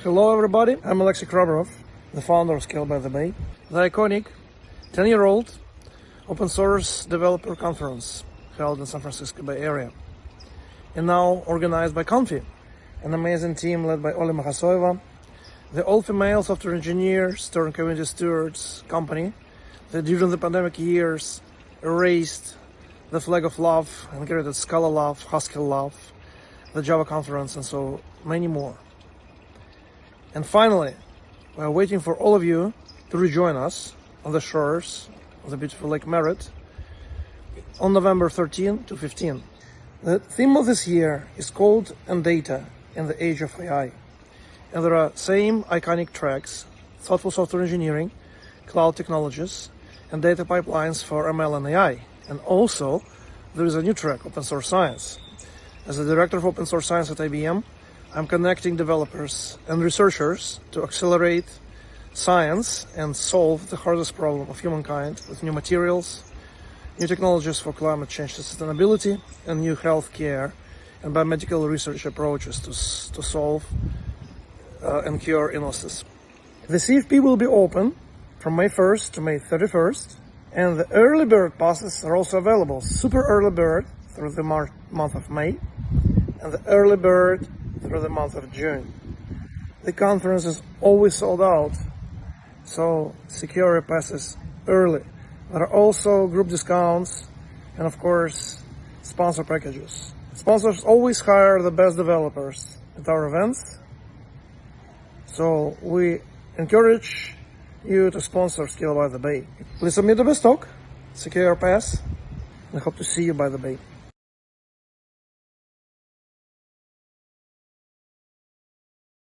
Hello everybody, I'm Alexei Krabarov, the founder of Scale by the Bay, the iconic 10-year-old open source developer conference held in San Francisco Bay Area, and now organized by Confi, an amazing team led by Oly Mahasoeva, the all-female software engineers turned community stewards company that during the pandemic years erased the flag of love and created Scala Love, Haskell Love, the Java conference, and so many more. And finally, we are waiting for all of you to rejoin us on the shores of the beautiful Lake Merritt on November 13 to 15. The theme of this year is Code and Data in the Age of AI. And there are same iconic tracks: thoughtful software engineering, cloud technologies, and data pipelines for ML and AI. And also, there is a new track, open source science. As the director of open source science at IBM, I'm connecting developers and researchers to accelerate science and solve the hardest problem of humankind with new materials, new technologies for climate change sustainability, and new healthcare and biomedical research approaches to solve and cure illnesses. The CFP will be open from May 1st to May 31st, and the early bird passes are also available. Super early bird through the month of May, and the early bird through the month of June. The conference is always sold out, so secure your passes early. There are also group discounts and, of course, sponsor packages. Sponsors always hire the best developers at our events, so we encourage you to sponsor Scale by the Bay. Please submit the best talk, secure your pass, and hope to see you by the Bay.